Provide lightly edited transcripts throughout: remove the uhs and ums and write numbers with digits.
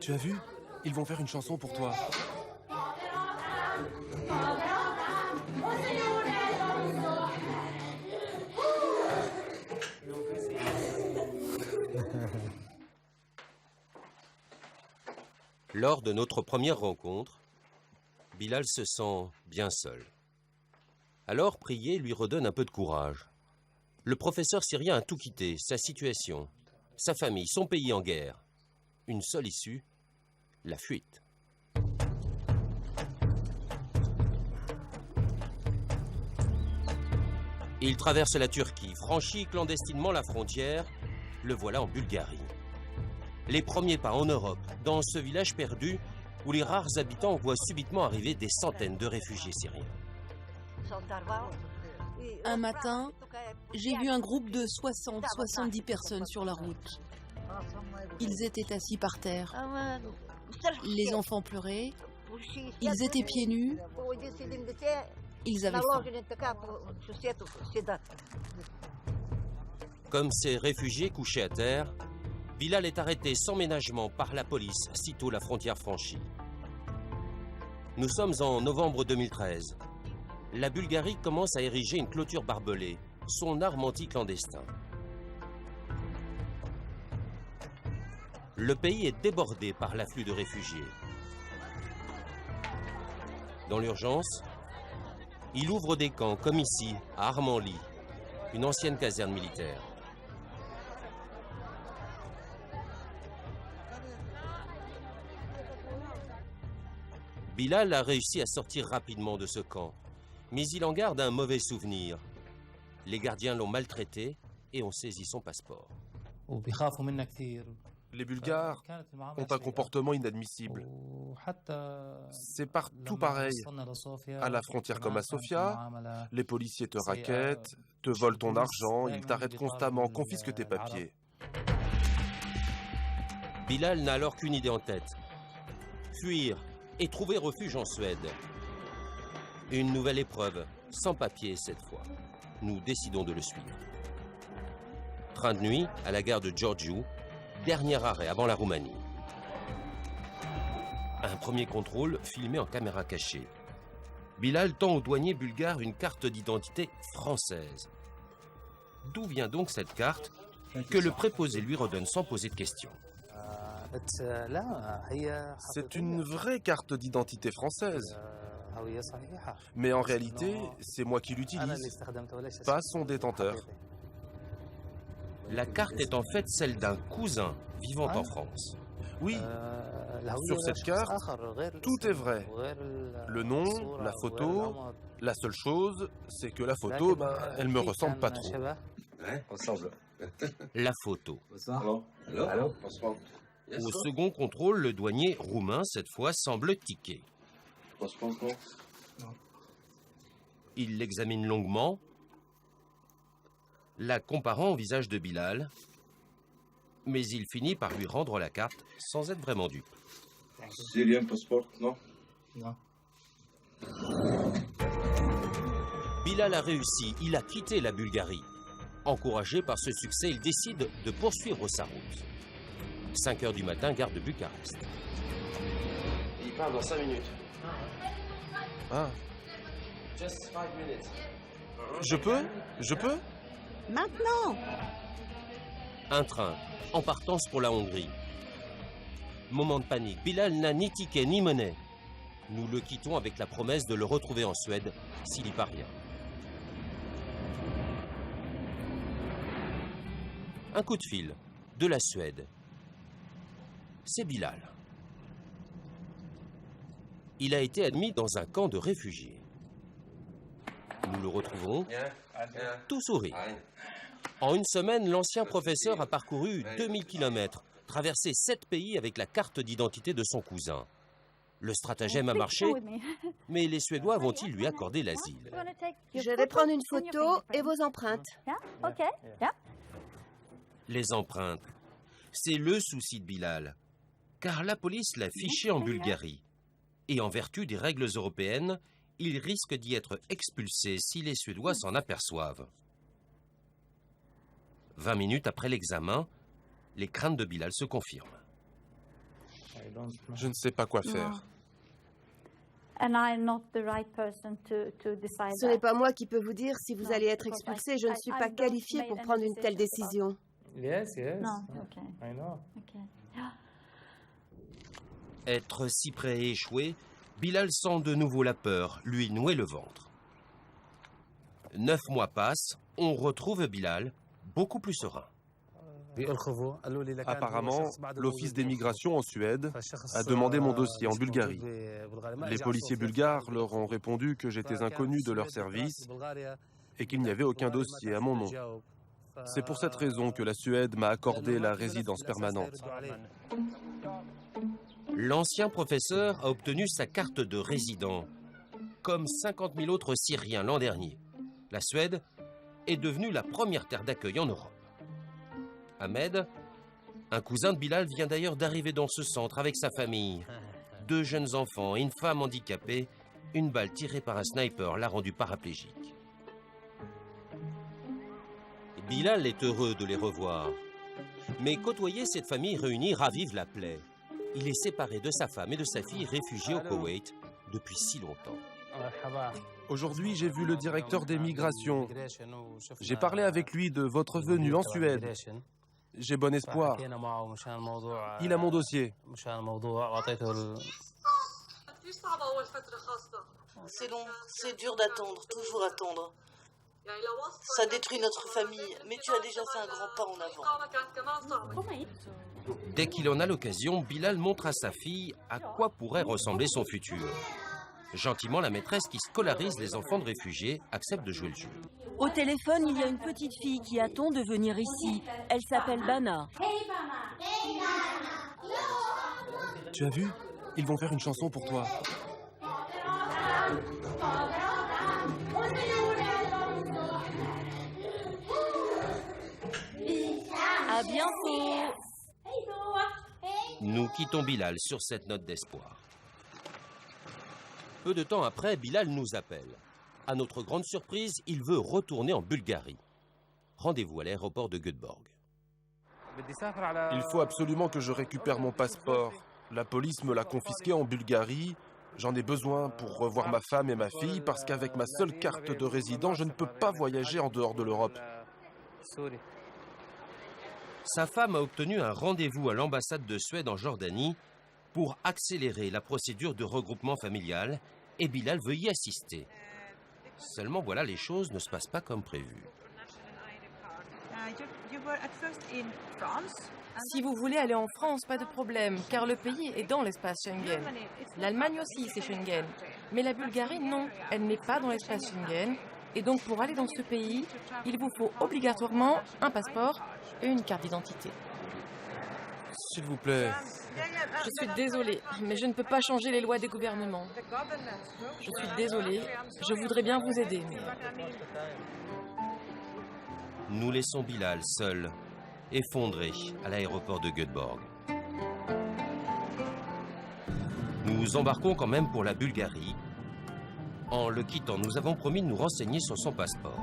Tu as vu? Ils vont faire une chanson pour toi. Lors de notre première rencontre, Bilal se sent bien seul. Alors, prier lui redonne un peu de courage. Le professeur syrien a tout quitté, sa situation, sa famille, son pays en guerre. Une seule issue, la fuite. Il traverse la Turquie, franchit clandestinement la frontière, le voilà en Bulgarie. Les premiers pas en Europe, dans ce village perdu où les rares habitants voient subitement arriver des centaines de réfugiés syriens. Un matin, j'ai vu un groupe de 60-70 personnes sur la route. Ils étaient assis par terre. Les enfants pleuraient. Ils étaient pieds nus. Ils avaient faim. Comme ces réfugiés couchés à terre, Bilal est arrêté sans ménagement par la police sitôt la frontière franchie. Nous sommes en novembre 2013. La Bulgarie commence à ériger une clôture barbelée, son arme anti-clandestin. Le pays est débordé par l'afflux de réfugiés. Dans l'urgence, il ouvre des camps comme ici, à Armanli, une ancienne caserne militaire. Bilal a réussi à sortir rapidement de ce camp, mais il en garde un mauvais souvenir. Les gardiens l'ont maltraité et ont saisi son passeport. Les Bulgares ont un comportement inadmissible. C'est partout pareil. À la frontière comme à Sofia, les policiers te raquettent, te volent ton argent, ils t'arrêtent constamment, confisquent tes papiers. Bilal n'a alors qu'une idée en tête. Fuir et trouver refuge en Suède. Une nouvelle épreuve, sans papier cette fois. Nous décidons de le suivre. Train de nuit à la gare de Giurgiu, dernier arrêt avant la Roumanie. Un premier contrôle filmé en caméra cachée. Bilal tend au douanier bulgare une carte d'identité française. D'où vient donc cette carte que le préposé lui redonne sans poser de questions? C'est une vraie carte d'identité française. Mais en réalité, c'est moi qui l'utilise, pas son détenteur. La carte est en fait celle d'un cousin vivant en France. Oui, sur cette carte, tout est vrai. Le nom, la photo, la seule chose, c'est que la photo, elle me ressemble pas trop. Ouais, ensemble. La photo. Allô? Allô? Bonsoir. Au second contrôle, le douanier roumain, cette fois, semble tiquer. Il l'examine longuement, la comparant au visage de Bilal, mais il finit par lui rendre la carte sans être vraiment dupe. Syrien passeport, non? Non. Bilal a réussi, il a quitté la Bulgarie. Encouragé par ce succès, il décide de poursuivre sa route. 5 heures du matin, gare de Bucarest. Il part dans 5 minutes. Ah, Just 5 minutes. je peux? Je peux? Maintenant! Un train, en partance pour la Hongrie. Moment de panique, Bilal n'a ni ticket ni monnaie. Nous le quittons avec la promesse de le retrouver en Suède s'il y parvient. Un coup de fil de la Suède. C'est Bilal. Il a été admis dans un camp de réfugiés. Nous le retrouvons, tout sourire. En une semaine, l'ancien professeur a parcouru 2000 km, traversé 7 pays avec la carte d'identité de son cousin. Le stratagème a marché, mais les Suédois vont-ils lui accorder l'asile? Je vais prendre une photo et vos empreintes. Les empreintes. C'est le souci de Bilal, car la police l'a fiché en Bulgarie. Et en vertu des règles européennes, il risque d'y être expulsé si les Suédois s'en aperçoivent. 20 minutes après l'examen, les craintes de Bilal se confirment. Je ne sais pas quoi faire. Ce n'est pas moi qui peux vous dire si vous allez être expulsé. Je ne suis pas qualifiée pour prendre une telle décision. Être si près à échouer, Bilal sent de nouveau la peur lui nouer le ventre. 9 mois passent, on retrouve Bilal beaucoup plus serein. Apparemment, l'office d'émigration en Suède a demandé mon dossier en Bulgarie. Les policiers bulgares leur ont répondu que j'étais inconnu de leur service et qu'il n'y avait aucun dossier à mon nom. C'est pour cette raison que la Suède m'a accordé la résidence permanente. L'ancien professeur a obtenu sa carte de résident, comme 50 000 autres Syriens l'an dernier. La Suède est devenue la première terre d'accueil en Europe. Ahmed, un cousin de Bilal, vient d'ailleurs d'arriver dans ce centre avec sa famille. 2 jeunes enfants et une femme handicapée. Une balle tirée par un sniper l'a rendu paraplégique. Bilal est heureux de les revoir. Mais côtoyer cette famille réunie ravive la plaie. Il est séparé de sa femme et de sa fille réfugiées au Koweït depuis si longtemps. Aujourd'hui, j'ai vu le directeur des migrations. J'ai parlé avec lui de votre venue en Suède. J'ai bon espoir. Il a mon dossier. C'est long, c'est dur d'attendre, toujours attendre. Ça détruit notre famille, mais tu as déjà fait un grand pas en avant. Dès qu'il en a l'occasion, Bilal montre à sa fille à quoi pourrait ressembler son futur. Gentiment, la maîtresse qui scolarise les enfants de réfugiés accepte de jouer le jeu. Au téléphone, il y a une petite fille qui attend de venir ici. Elle s'appelle Bana. Tu as vu? Ils vont faire une chanson pour toi. À bientôt. Nous quittons Bilal sur cette note d'espoir. Peu de temps après, Bilal nous appelle. À notre grande surprise, il veut retourner en Bulgarie. Rendez-vous à l'aéroport de Göteborg. Il faut absolument que je récupère mon passeport. La police me l'a confisqué en Bulgarie. J'en ai besoin pour revoir ma femme et ma fille parce qu'avec ma seule carte de résident, je ne peux pas voyager en dehors de l'Europe. Sa femme a obtenu un rendez-vous à l'ambassade de Suède en Jordanie pour accélérer la procédure de regroupement familial et Bilal veut y assister. Seulement voilà, les choses ne se passent pas comme prévu. Si vous voulez aller en France, pas de problème, car le pays est dans l'espace Schengen. L'Allemagne aussi, c'est Schengen. Mais la Bulgarie, non, elle n'est pas dans l'espace Schengen. Et donc, pour aller dans ce pays, il vous faut obligatoirement un passeport et une carte d'identité. S'il vous plaît. Je suis désolée, mais je ne peux pas changer les lois des gouvernements. Je suis désolée, je voudrais bien vous aider, mais... Nous laissons Bilal seul, effondré à l'aéroport de Göteborg. Nous embarquons quand même pour la Bulgarie. En le quittant, nous avons promis de nous renseigner sur son passeport.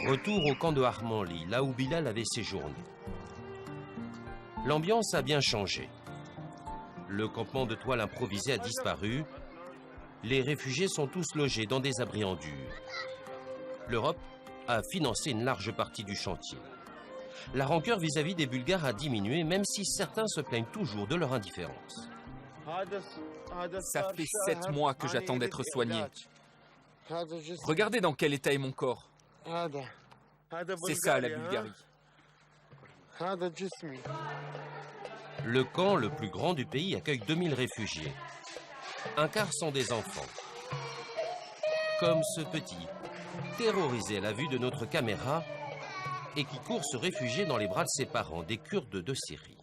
Retour au camp de Harmanli, là où Bilal avait séjourné. L'ambiance a bien changé. Le campement de toile improvisé a disparu. Les réfugiés sont tous logés dans des abris en dur. L'Europe a financé une large partie du chantier. La rancœur vis-à-vis des Bulgares a diminué, même si certains se plaignent toujours de leur indifférence. Ça fait 7 mois que j'attends d'être soigné. Regardez dans quel état est mon corps. C'est ça, la Bulgarie. Le camp le plus grand du pays accueille 2000 réfugiés. Un quart sont des enfants. Comme ce petit, terrorisé à la vue de notre caméra et qui court se réfugier dans les bras de ses parents, des Kurdes de Syrie.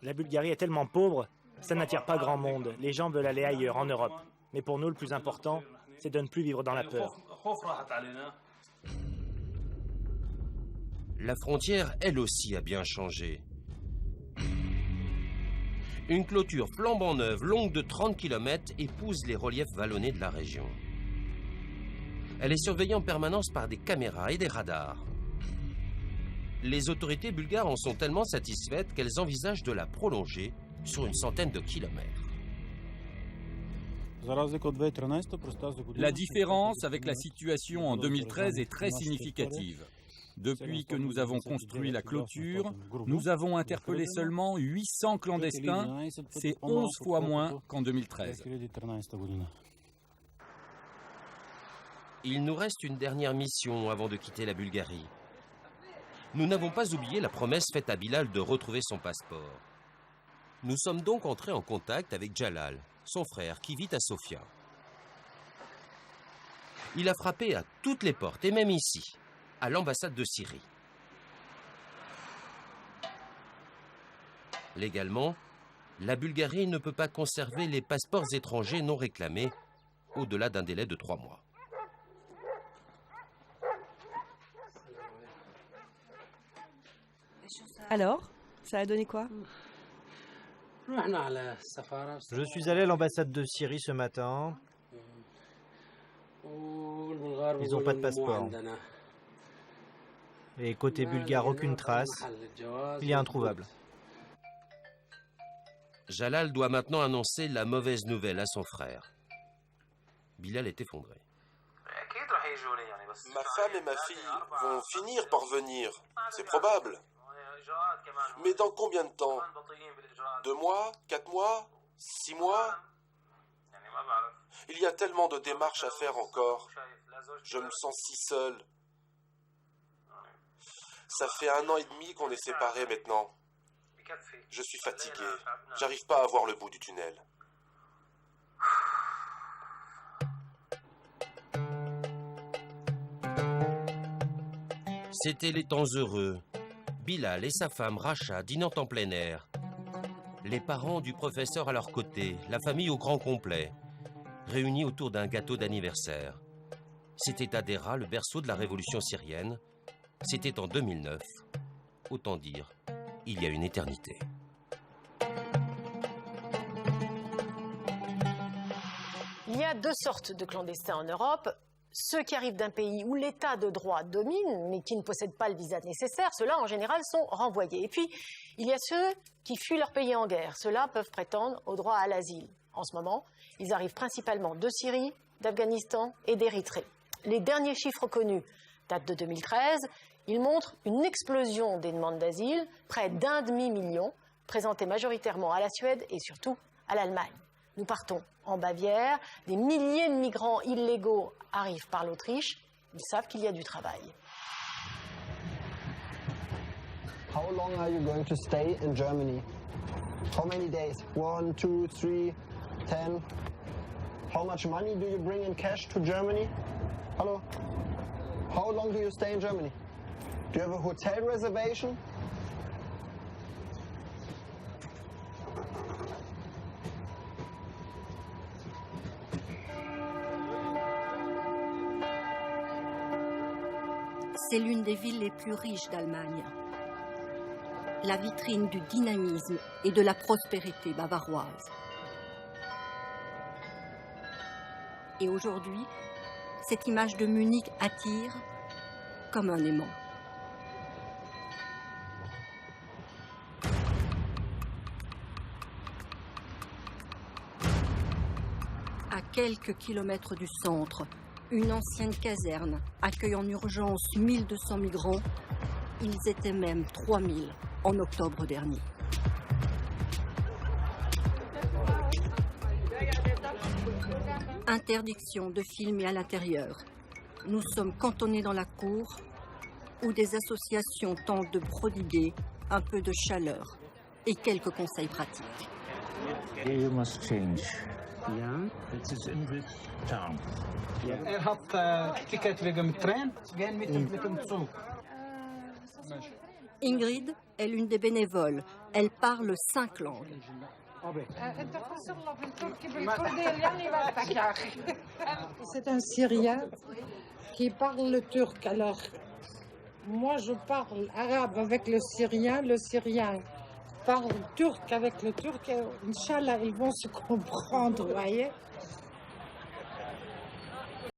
La Bulgarie est tellement pauvre, ça n'attire pas grand monde. Les gens veulent aller ailleurs, en Europe. Mais pour nous, le plus important, c'est de ne plus vivre dans la peur. La frontière, elle aussi, a bien changé. Une clôture flambant neuve, longue de 30 km, épouse les reliefs vallonnés de la région. Elle est surveillée en permanence par des caméras et des radars. Les autorités bulgares en sont tellement satisfaites qu'elles envisagent de la prolonger sur une centaine de kilomètres. La différence avec la situation en 2013 est très significative. Depuis que nous avons construit la clôture, nous avons interpellé seulement 800 clandestins, c'est 11 fois moins qu'en 2013. Il nous reste une dernière mission avant de quitter la Bulgarie. Nous n'avons pas oublié la promesse faite à Bilal de retrouver son passeport. Nous sommes donc entrés en contact avec Jalal, son frère, qui vit à Sofia. Il a frappé à toutes les portes, et même ici, à l'ambassade de Syrie. Légalement, la Bulgarie ne peut pas conserver les passeports étrangers non réclamés au-delà d'un délai de 3 mois. Alors, ça a donné quoi? Je suis allé à l'ambassade de Syrie ce matin. Ils n'ont pas de passeport. Et côté bulgare, aucune trace. Il y a introuvable. Jalal doit maintenant annoncer la mauvaise nouvelle à son frère. Bilal est effondré. Ma femme et ma fille vont finir par venir, c'est probable. Mais dans combien de temps? 2 mois? 4 mois? 6 mois? Il y a tellement de démarches à faire encore. Je me sens si seul. Ça fait 1 an et demi qu'on est séparés maintenant. Je suis fatigué. J'arrive pas à voir le bout du tunnel. C'étaient les temps heureux. Bilal et sa femme Racha dînant en plein air. Les parents du professeur à leur côté, la famille au grand complet, réunis autour d'un gâteau d'anniversaire. C'était à Dera, le berceau de la révolution syrienne. C'était en 2009. Autant dire, il y a une éternité. Il y a 2 sortes de clandestins en Europe. Ceux qui arrivent d'un pays où l'état de droit domine, mais qui ne possèdent pas le visa nécessaire, ceux-là, en général, sont renvoyés. Et puis, il y a ceux qui fuient leur pays en guerre. Ceux-là peuvent prétendre au droit à l'asile. En ce moment, ils arrivent principalement de Syrie, d'Afghanistan et d'Érythrée. Les derniers chiffres connus datent de 2013. Ils montrent une explosion des demandes d'asile, près d'1,5 million, présentées majoritairement à la Suède et surtout à l'Allemagne. Nous partons en Bavière, des milliers de migrants illégaux arrivent par l'Autriche, ils savent qu'il y a du travail. How long are you going to stay in Germany? How many days? 1, 2, 3, 10? How much money do you bring in cash to Germany? Hello? How long do you stay in Germany? Do you have a hotel reservation? C'est l'une des villes les plus riches d'Allemagne. La vitrine du dynamisme et de la prospérité bavaroise. Et aujourd'hui, cette image de Munich attire comme un aimant. À quelques kilomètres du centre, une ancienne caserne accueille en urgence 1200 migrants. Ils étaient même 3000 en octobre dernier. Interdiction de filmer à l'intérieur. Nous sommes cantonnés dans la cour où des associations tentent de prodiguer un peu de chaleur et quelques conseils pratiques. You must change. Yeah, it is in this town. Ingrid est l'une des bénévoles. Elle parle 5 langues. C'est un Syrien qui parle le turc. Alors, moi je parle arabe avec le Syrien parle turc avec le turc. Inch'Allah, ils vont se comprendre, vous voyez.